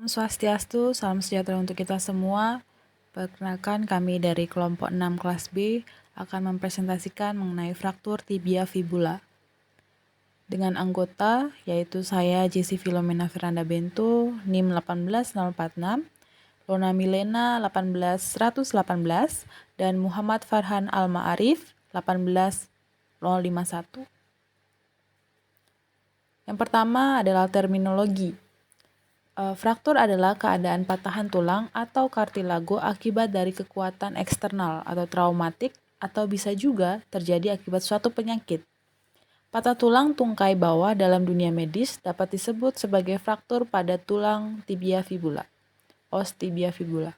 Om Swastiastu, salam sejahtera untuk kita semua. Perkenalkan kami dari kelompok 6 kelas B akan mempresentasikan mengenai fraktur tibia fibula. Dengan anggota yaitu saya Jessy Filomena Fernanda Bento, NIM 18046, Lona Milena 18118, dan Muhammad Farhan Al-Ma'arif 18051. Yang pertama adalah terminologi. Fraktur adalah keadaan patahan tulang atau kartilago akibat dari kekuatan eksternal atau traumatik atau bisa juga terjadi akibat suatu penyakit. Patah tulang tungkai bawah dalam dunia medis dapat disebut sebagai fraktur pada tulang tibia fibula, os tibia fibula.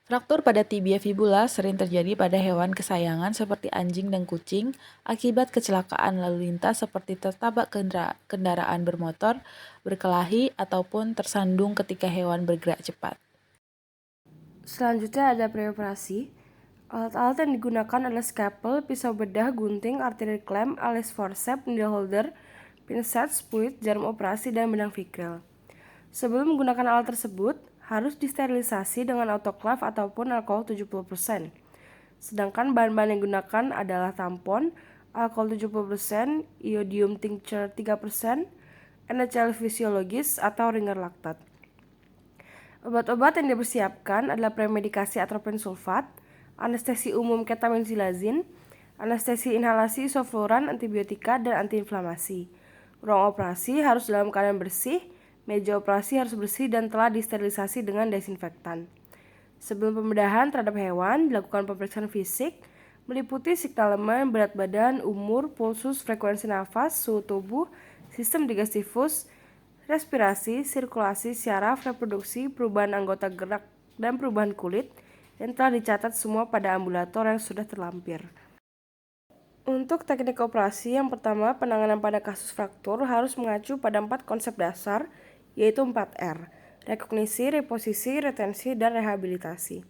Fraktur pada tibia fibula sering terjadi pada hewan kesayangan seperti anjing dan kucing akibat kecelakaan lalu lintas seperti tertabrak kendaraan bermotor, berkelahi, ataupun tersandung ketika hewan bergerak cepat. Selanjutnya ada preoperasi. Alat-alat yang digunakan adalah scalpel, pisau bedah, gunting, artillery clamp, alias forceps, needle holder, pinset, spuit, jarum operasi, dan benang vicryl. Sebelum menggunakan alat tersebut, harus disterilisasi dengan autoclave ataupun alkohol 70%. Sedangkan bahan-bahan yang digunakan adalah tampon, alkohol 70%, iodium tincture 3%, NaCl fisiologis atau ringer laktat. Obat-obat yang dipersiapkan adalah premedikasi atropin sulfat, anestesi umum ketaminsilazin, anestesi inhalasi isofluran, antibiotika, dan antiinflamasi. Ruang operasi harus dalam keadaan bersih, meja operasi harus bersih dan telah disterilisasi dengan desinfektan. Sebelum pembedahan terhadap hewan, dilakukan pemeriksaan fisik, meliputi signalemen, berat badan, umur, pulsus, frekuensi nafas, suhu tubuh, sistem digestifus, respirasi, sirkulasi, syaraf, reproduksi, perubahan anggota gerak, dan perubahan kulit yang telah dicatat semua pada ambulator yang sudah terlampir. Untuk teknik operasi, yang pertama, penanganan pada kasus fraktur harus mengacu pada 4 konsep dasar, yaitu 4R: rekognisi, reposisi, retensi, dan rehabilitasi.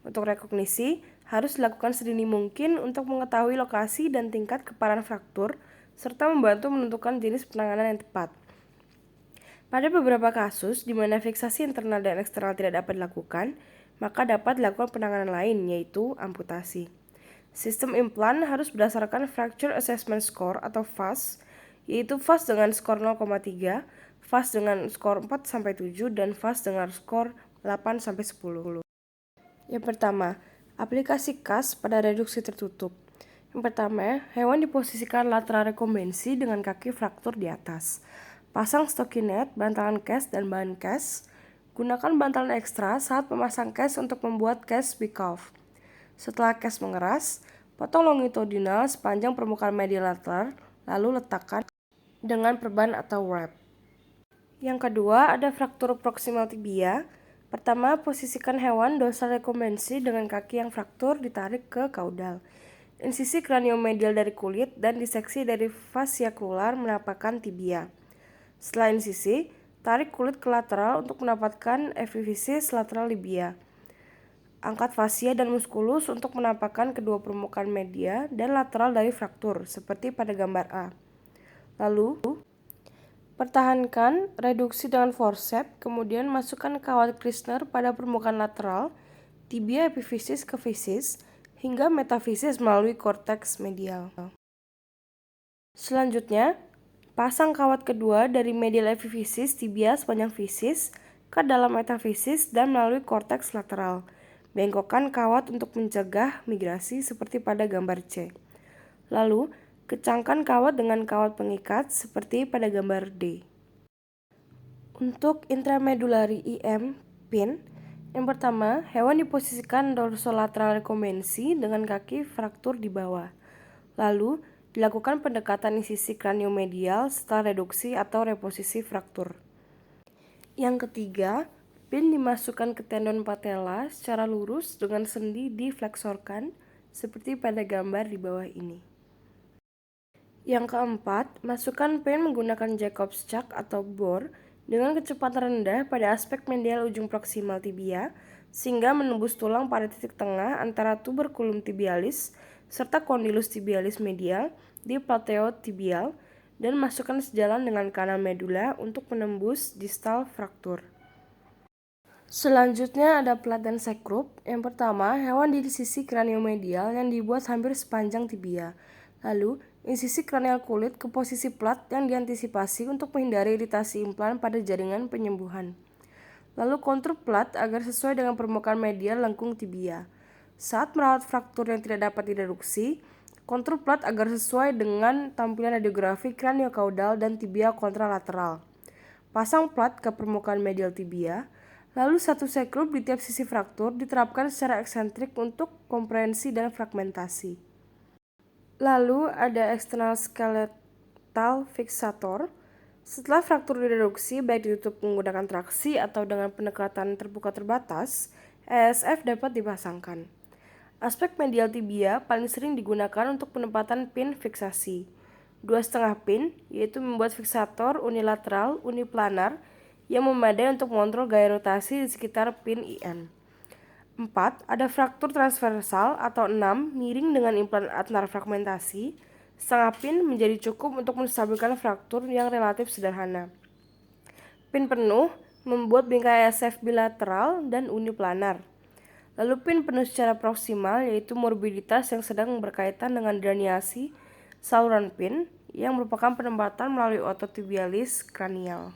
Untuk rekognisi, harus dilakukan sedini mungkin untuk mengetahui lokasi dan tingkat keparahan fraktur, serta membantu menentukan jenis penanganan yang tepat. Pada beberapa kasus di mana fiksasi internal dan eksternal tidak dapat dilakukan, maka dapat dilakukan penanganan lain, yaitu amputasi. Sistem implan harus berdasarkan Fracture Assessment Score atau FASS, yaitu FASS dengan skor 0,3, FASS dengan skor 4-7, dan FASS dengan skor 8-10. Yang pertama, aplikasi CAS pada reduksi tertutup. Yang pertama, hewan diposisikan lateral rekombensi dengan kaki fraktur di atas. Pasang stockinette, bantalan cast, dan bahan cast. Gunakan bantalan ekstra saat memasang cast untuk membuat cast recurve. Setelah cast mengeras, potong longitudinal sepanjang permukaan medial lateral, lalu letakkan dengan perban atau wrap. Yang kedua, ada fraktur proximal tibia. Pertama, posisikan hewan dorsal rekombensi dengan kaki yang fraktur ditarik ke kaudal. Insisi kraniomedial dari kulit dan diseksi dari fascicular menampakkan tibia. Setelah insisi, tarik kulit ke lateral untuk mendapatkan epiphysis lateral tibia. Angkat fascia dan musculus untuk menampakkan kedua permukaan media dan lateral dari fraktur, seperti pada gambar A. Lalu, pertahankan reduksi dengan forceps, kemudian masukkan kawat Kirschner pada permukaan lateral, tibia epiphysis ke fisis, hingga metafisis melalui korteks medial. Selanjutnya, pasang kawat kedua dari medial epiphysis tibia sepanjang fisis ke dalam metafisis dan melalui korteks lateral. Bengkokkan kawat untuk mencegah migrasi seperti pada gambar C. Lalu, kecangkan kawat dengan kawat pengikat seperti pada gambar D. Untuk intramedullary IM pin, yang pertama, hewan diposisikan dorsolateral rekombensi dengan kaki fraktur di bawah. Lalu, dilakukan pendekatan insisi kraniomedial setelah reduksi atau reposisi fraktur. Yang ketiga, pin dimasukkan ke tendon patella secara lurus dengan sendi difleksorkan seperti pada gambar di bawah ini. Yang keempat, masukkan pin menggunakan Jacob's chuck atau bor dengan kecepatan rendah pada aspek medial ujung proksimal tibia sehingga menembus tulang pada titik tengah antara tuberculum tibialis serta condylus tibialis medial di plateo tibial dan masukkan sejalan dengan kanal medula untuk menembus distal fraktur. Selanjutnya ada plat dan sekrup. Yang pertama, hewan di sisi kraniomedial yang dibuat hampir sepanjang tibia. Lalu, insisi kranial kulit ke posisi plat yang diantisipasi untuk menghindari iritasi implan pada jaringan penyembuhan. Lalu kontur plat agar sesuai dengan permukaan medial lengkung tibia. Saat merawat fraktur yang tidak dapat direduksi, kontur plat agar sesuai dengan tampilan radiografi kraniokaudal dan tibia kontralateral. Pasang plat ke permukaan medial tibia, lalu satu sekrup di tiap sisi fraktur diterapkan secara eksentrik untuk komprehensi dan fragmentasi. Lalu ada external skeletal fixator. Setelah fraktur direduksi, baik ditutup menggunakan traksi atau dengan pendekatan terbuka terbatas, ESF dapat dipasangkan. Aspek medial tibia paling sering digunakan untuk penempatan pin fiksasi. 2,5 pin, yaitu membuat fiksator unilateral uniplanar yang memadai untuk mengontrol gaya rotasi di sekitar pin IN. 4. Ada fraktur transversal atau 6 miring dengan implan atnar fragmentasi. Setengah pin menjadi cukup untuk menstabilkan fraktur yang relatif sederhana. Pin penuh membuat bingkai ESF bilateral dan uniplanar. Lalu pin penuh secara proksimal yaitu morbiditas yang sedang berkaitan dengan drainasi saluran pin yang merupakan penempatan melalui otot tibialis kranial.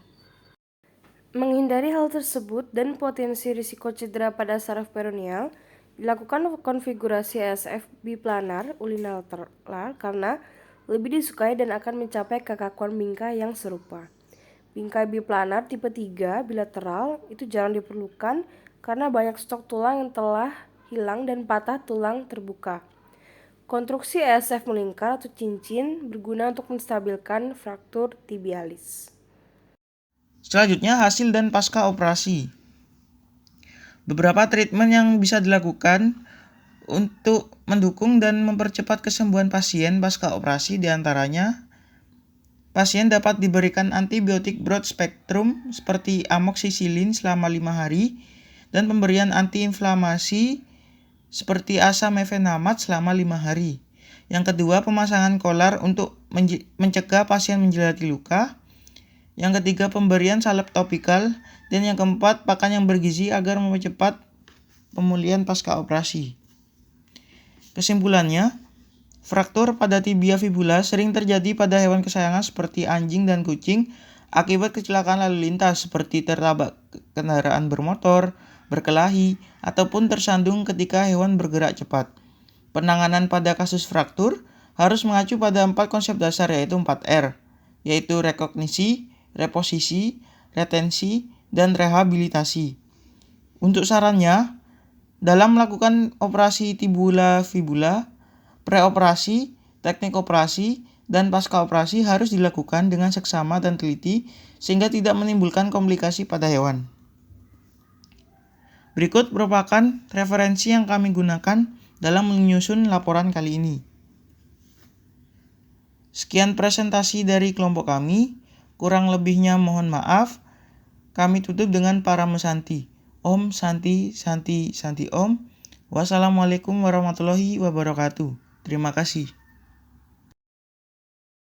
Menghindari hal tersebut dan potensi risiko cedera pada saraf peroneal, dilakukan konfigurasi ESF biplanar unilateral karena lebih disukai dan akan mencapai kekakuan bingkai yang serupa. Bingkai biplanar tipe 3 bilateral itu jarang diperlukan karena banyak stok tulang yang telah hilang dan patah tulang terbuka. Konstruksi ESF melingkar atau cincin berguna untuk menstabilkan fraktur tibialis. Selanjutnya, hasil dan pasca operasi. Beberapa treatment yang bisa dilakukan untuk mendukung dan mempercepat kesembuhan pasien pasca operasi, diantaranya pasien dapat diberikan antibiotik broad spectrum seperti amoxicillin selama 5 hari dan pemberian antiinflamasi seperti asamefenamat selama 5 hari. Yang kedua, pemasangan kolar untuk mencegah pasien menjelati luka. Yang ketiga, pemberian salep topikal. Dan yang keempat, pakan yang bergizi agar mempercepat pemulihan pasca operasi. Kesimpulannya, fraktur pada tibia fibula sering terjadi pada hewan kesayangan seperti anjing dan kucing akibat kecelakaan lalu lintas seperti tertabrak kendaraan bermotor, berkelahi, ataupun tersandung ketika hewan bergerak cepat. Penanganan pada kasus fraktur harus mengacu pada 4 konsep dasar yaitu 4R, yaitu rekognisi, reposisi, retensi, dan rehabilitasi. Untuk sarannya, dalam melakukan operasi tibula fibula, preoperasi, teknik operasi, dan pasca operasi harus dilakukan dengan seksama dan teliti sehingga tidak menimbulkan komplikasi pada hewan. Berikut merupakan referensi yang kami gunakan dalam menyusun laporan kali ini. Sekian presentasi dari kelompok kami, kurang lebihnya mohon maaf. Kami tutup dengan Parama Santi. Om Santi Santi Santi Om. Wassalamualaikum warahmatullahi wabarakatuh. Terima kasih.